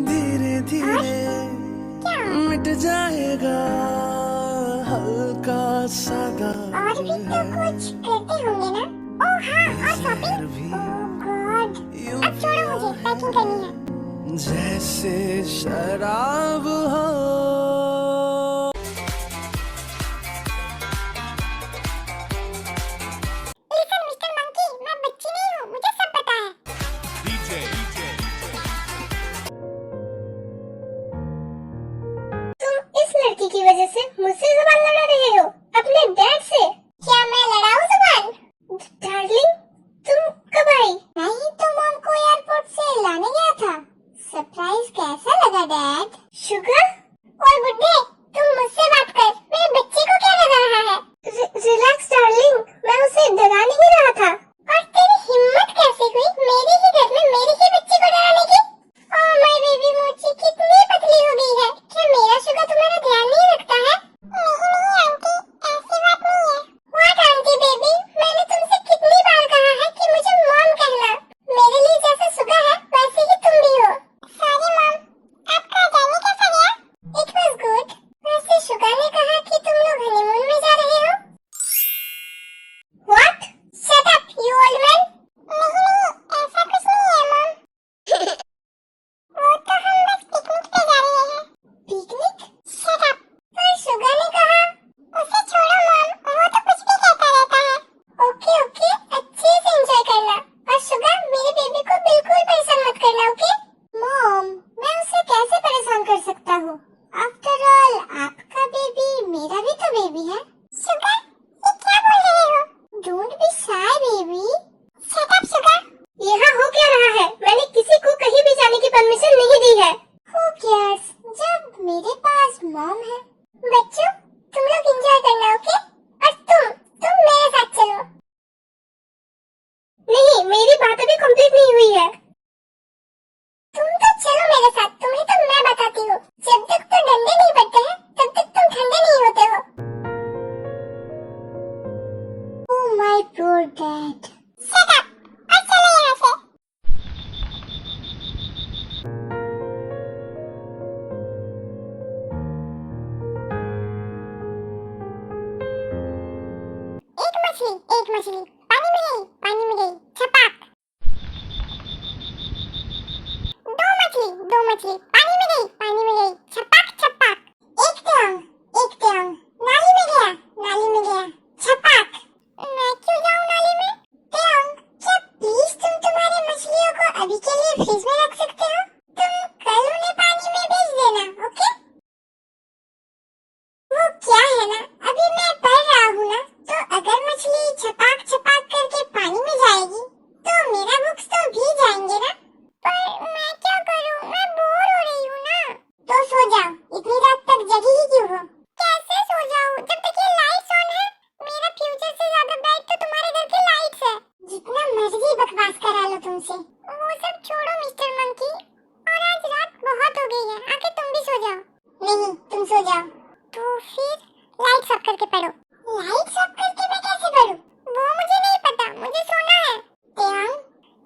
धीरे धीरे मिट जाएगा हल्का सा दर्द। और भी तो कुछ करते होंगे ना? ओह हाँ, और शॉपिंग? ओह गॉड, अब छोड़ो, मुझे पैकिंग करनी है। जैसे शराब हो। लिसन मिस्टर मंकी, मैं बच्ची नहीं हूँ, मुझे सब पता है। तुम इस लड़की की वजह से मुझसे जुबान लड़ा रहे हो, अपने डैड से। क्या मैं लड़ाऊं जुबान? डार्लिंग, तुम कब आई? मैं ही तो मॉम को एयरपोर्ट से लाने गया था। सरप्राइज कैसा लगा डैड? शुगर और बुड्ढे, तुम मुझसे बात कर, मेरे बच्चे को क्या लगा रहा है? रिलैक्स डार्लिंग, मैं उसे डरा नहीं रहा था। और तेरी हिम्मत कैसे हुई मेरे ही घर में मेरे ही बच्चे को डराने की? ओह माय बेबी मोची कितनी पतली हो गई है। क्या मेरा शुगर तुम्हारा ध्यान नहीं रखता है? नहीं नहीं आंटी, ऐसी बात नहीं है। व्हाट आंटी बेबी, मैंने तुमसे कितनी बार कहा है कि मुझे मॉम कहना। मेरे लिए जैसा शुगर है वैसे ही तुम भी हो। सॉरी मॉम, आपका जर्नी कैसा गया? It was good. वैसे शुगर ने कहा कि तुम लोग हनीमून में जा रहे हो। What? Shut up you old man. नहीं ऐसा कुछ नहीं है मॉम। वो तो हम बस पिकनिक पे जा रहे हैं। पिकनिक? Shut up. पर शुगर ने कहा। उसे छोड़ो मॉम, वो तो कुछ भी कहता रहता है। ओके ओके, अच्छे से एंजॉय करना। और शुगर, मेरे बेबी को बिल्कुल परेशान मत करना, ओके? मॉम, मैं उसे कैसे परेशान कर सकता हूँ? आफ्टर ऑल आपका बेबी मेरा भी तो बेबी है। शुगर, ये क्या बोल रहे हो? Don't be shy baby. Shut up sugar. यहाँ हो क्या रहा है? मैंने किसी को कहीं भी जाने की परमिशन नहीं दी है। Who cares? जब मेरे पास मॉम है। बच्चों, तुम लोग एंजॉय करना, ओके? और तुम मेरे साथ चलो। नहीं, मेरी बात अभी कंप्लीट नहीं हुई है। तुम तो चलो मेरे साथ, तुम्हें तो मैं बताती हूँ। जब तक तो डंडे नहीं पड़ते हैं, तब तक तुम ठंडे नहीं होते हो। Oh my poor dad. Shut up! और चलो यहाँ से। एक मछली पानी में गई, छपाक। दो मछली पानी में गई, छपाक छपाक। एक ट्यांग नाली में गया, छपाक। मैं क्यों जाऊँ नाली में? ट्यांग, क्या प्लीज तुम तुम्हारी मछलियों को अभी के लिए फ्रिज में रख सकते हो? तुम कल उन्हें पानी में भेज देना, ओके? वो क्या है ना, अभी मैं पढ़ रहा हूँ ना, तो अगर मछली छपाक छपाक करके पानी में जाएगी तो मेरा बुक्स तो भीग जाएंगे ना। पर मैं क्या करूँ, मैं बोर हो रही हूँ ना। तो सो जाओ, इतनी रात तक जगी ही क्यों हो? कैसे सो जाऊँ जब तक ये लाइट्स ऑन है? मेरा फ्यूचर से ज्यादा ब्राइट तो तुम्हारे घर की लाइट्स है। जितना मर्जी बकवास करा लो तुमसे। वो सब छोड़ो मिस्टर मंकी, और आज रात बहुत हो गई है, आके तुम भी सो जाओ। नहीं, तुम सो जाओ। तो फिर लाइट्स ऑफ करके पढ़ो। लाइट्स ऑफ करके मैं कैसे पढूं? वो मुझे नहीं पता, मुझे सोना है। Tang,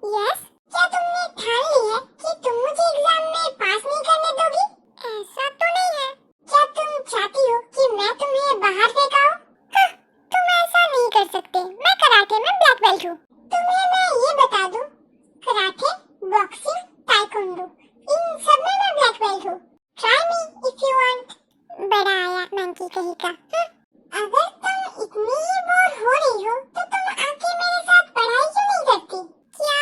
yes? क्या तुमने ठान ली है कि तुम मुझे एग्जाम में पास नहीं करने दोगी? ऐसा तो नहीं है। क्या तुम चाहती हो कि मैं तुम्हें बाहर फेंकाऊं? तुम ऐसा नहीं कर सकते, मैं कराटे में ब्लैक बेल्ट हूँ। तुम्हें मैं ये बता दूं, कराटे, बॉक्सिंग, ताइक्वांडो, इन सब में मैं ब्लैक बेल्ट हूँ। Try me if you want. बड़ा आया मंकी कहीं का। अगर तुम इतनी ही बोर हो रही हो तो तुम आके मेरे साथ पढ़ाई क्यों नहीं करती? क्या?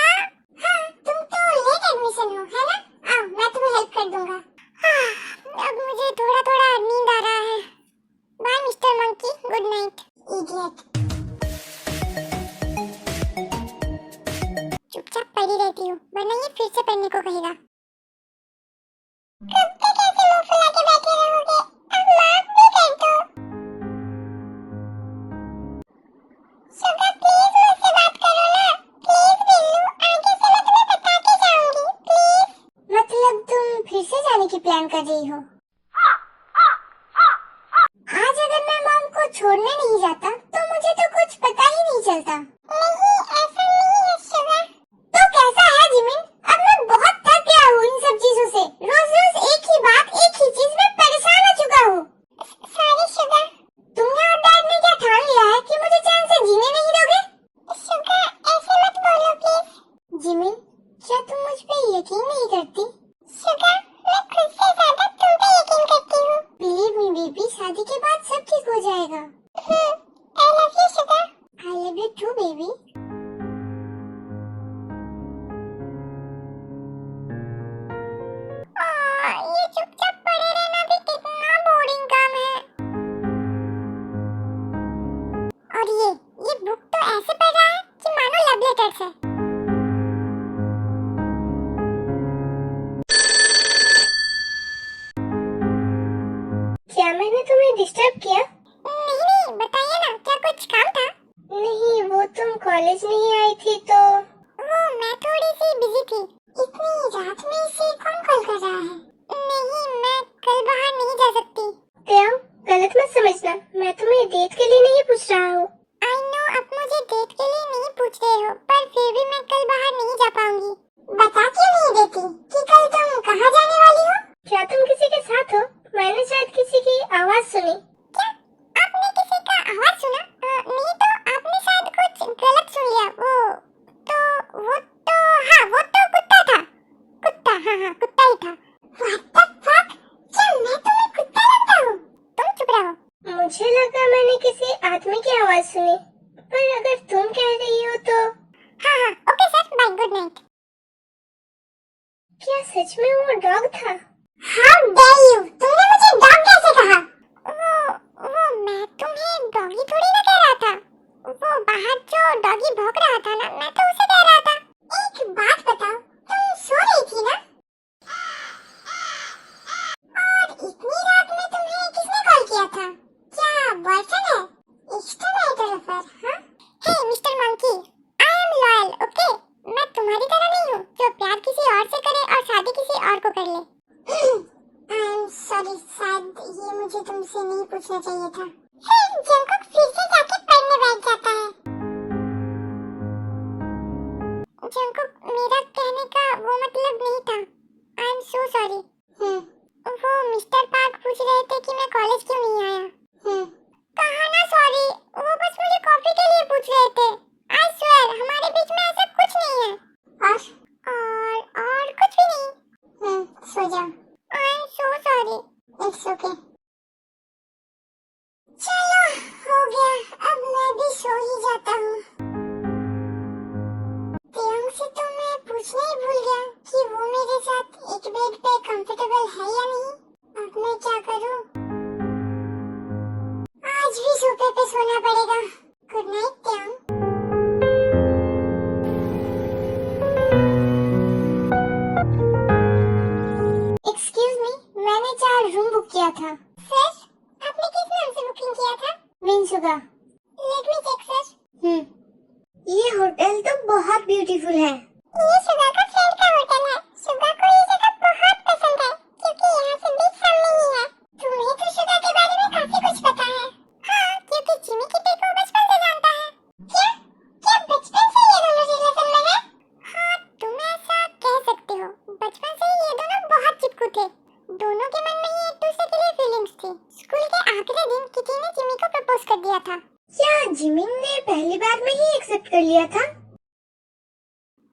हाँ, तुम तो लेट एडमिशन हो, है ना? आओ, मैं तुम्हें हेल्प कर दूंगा। अब मुझे थोड़ा थोड़ा नींद आ रहा है। Bye mister monkey, good night. Idiot. चुपचाप पढ़ी रहती हूँ, वरना ये फिर से पढ़ने को कहेगा। कब तक ऐसे मुंह फुला के बैठे रहोगे? अब माफ भी कर दो। शुगर प्लीज मुझसे बात करो ना, प्लीज बिल्लू, आगे से मैं तुम्हें बता के जाऊंगी, प्लीज। मतलब तुम फिर से जाने की प्लान कर रही हो? आज अगर मैं मॉम को छोड़ने नहीं जाता तो मुझे तो कुछ पता ही नहीं चलता। नहीं, ऐसा नहीं है शुगर। तो कैसा है जिमिन? अब मैं बहुत थक गया हूँ इन सब चीजों से। रोज यकीन नहीं करती। शुगर, मैं खुद से ज्यादा तुम पे यकीन करती हूँ। बिलीव मी बेबी, शादी के बाद सब ठीक हो जाएगा। I love you sugar. I love you too baby. ये चुपचाप पड़े रहना भी कितना बोरिंग काम है। और ये बुक तो ऐसे पढ़ रहा है कि मानो लव लेटर्स है। क्या मैंने तुम्हें डिस्टर्ब किया? नहीं, बताइए ना, क्या कुछ काम था? नहीं, वो तुम कॉलेज नहीं आई थी तो। वो मैं थोड़ी सी बिजी थी। इतनी रात में इसे कौन कॉल कर रहा है? नहीं, मैं कल बाहर नहीं जा सकती। त्याओ, गलत मत समझना, मैं तुम्हें डेट के लिए नहीं पूछ रहा हूँ। आई नो, आप मुझे डेट के लिए नहीं पूछ रहे हो, पर फिर भी मैं कल बाहर नहीं जा पाऊंगी। बता क्यों नहीं देती कि कल तुम कहाँ जाने वाली हो? क्या तुम किसी के साथ हो? मैंने शायद किसी की आवाज सुनी। क्या आपने किसी का आवाज सुना? नहीं तो आपने शायद कुछ गलत सुन लिया। वो तो हाँ, वो तो कुत्ता था। कुत्ता, हाँ, कुत्ता ही था। What the fuck? क्या मैं तुम्हें कुत्ता लगता हूँ? तुम चुप रहो। मुझे लगा मैंने किसी आदमी की आवाज सुनी, पर अगर तुम कह रही हो तो। हाँ, okay sir, bye, good night. क्या सच में वो डॉग था? How dare you? तुमने मुझे डॉग कैसे कहा? वो मैं तुम्हें डॉगी थोड़ी ना कह रहा था। वो बाहर जो डॉगी भौंक रहा था ना, मैं तो उसे कह रहा था। एक बात बताओ, तुम सो रही थी ना? और इतनी रात में तुम्हें किसने कॉल किया था? क्या बॉयफ्रेंड है? एक्सट्रामैरिटल अफेयर, हाँ? Hey mister monkey, I am loyal, okay? मैं तुम्हारी तरह नहीं हूँ जो प्यार किसी और से करे और शादी किसी और को कर ले। सॉरी, शायद ये मुझे तुमसे नहीं पूछना चाहिए था। जंकुक फिर से जाके पढ़ने बैठ जाता है। जंकुक, मेरा कहने का वो मतलब नहीं था। I am so sorry. वो मिस्टर पार्क पूछ रहे थे कि मैं कॉलेज क्यों नहीं आया। कहा ना सॉरी, वो बस मुझे कॉफी के लिए पूछ रहे थे। आई स्वेयर, हमारे बीच में ऐसा कुछ नहीं है। और कुछ भी नहीं। सो जाओ। I am so sorry. It's okay. चलो, हो गया, अब मैं भी सो ही जाता हूँ। तियांग से तो मैं पूछना ही भूल गया कि वो मेरे साथ एक बेड पे कंफर्टेबल है या नहीं। अब मैं क्या करूँ? आज भी सोफे पे सोना पड़ेगा। Good night Tiyang. Excuse me, मैंने 4 रूम बुक किया था। सर, आपने किस नाम से बुकिंग किया था? Minsuga. Let me check sir. ये होटल तो बहुत ब्यूटीफुल है। ये सुगा का फ्रेंड का होटल है। सुगा को ये जगह बहुत पसंद है क्योंकि यहाँ से बीच सामने ही है। तुम्हें तो सुगा के बारे में काफी कुछ पता है। हाँ, क्योंकि जिमी किटे को बचपन से जानता है। क्या क्या बचपन से ये दोनों रिलेशन में है? हाँ, तुम ऐसा कह सकते हो। बचपन से ही ये दोनों बहुत चिपकू थे। दोनों के मन में ही एक दूसरे के लिए फीलिंग्स थी। स्कूल के आखिरी दिन किटी ने जिमी को प्रपोज कर दिया था। क्या जिमिन ने पहली बार में ही एक्सेप्ट कर लिया था?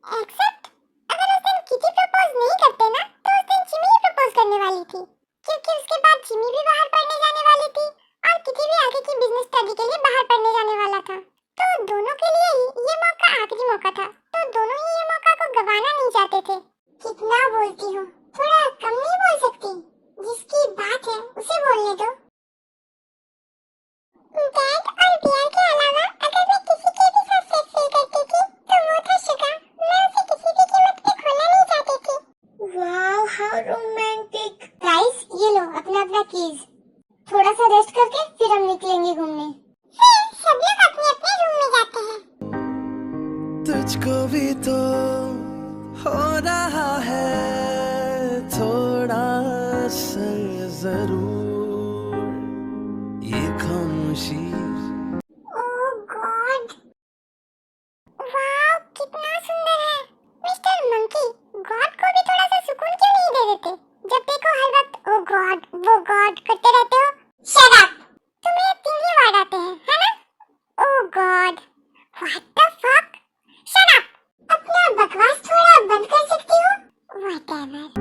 एक्सेप्ट? अगर उस दिन किटी प्रपोज नहीं करते ना, तो उस दिन जिमी ही प्रपोज करने वाली थी। क्योंकि उसके बाद जिमी भी बाहर पढ़ने जाने वाली थी और किटी भी आगे की बिजनेस स्टडी के लिए बाहर पढ़ने जाने वाला था। तो दोनों के लिए ही ये मौका आखिरी मौका था। तो दोनों ही ये मौका को गंवाना नहीं चाहते थे। कितना बोलती हो? थोड़ा कम नहीं बोल सकती? जिसकी बात है उसे बोलने दो। डैड और बिया के अलावा अगर मैं किसी के भी साथ सेक्स फील करती थी तो वो था शुगा। मैं उसे किसी भी कीमत पे खोना नहीं चाहती थी। Wow, how romantic. गाइस, ये लो अपना अपना कीज। थोड़ा सा रेस्ट करके फिर हम निकलेंगे घूमने। सब लोग अपने अपने रूम में जाते हैं। तुझको भी तो हो रहा है थोड़ा असर जरूर ये खामोशी। ओह गॉड, वाव, कितना सुंदर है। मिस्टर मंकी, गॉड को भी थोड़ा सा सुकून क्यों नहीं दे देते? जब देखो हर वक्त ओ गॉड वो गॉड करते रहते हो। Shut up. तुम्हें 3 ही वर्ड आते हैं, है ना? Oh God, what the fuck. Shut up. अपना बकवास थोड़ा बंद कर सकती हो? वॉट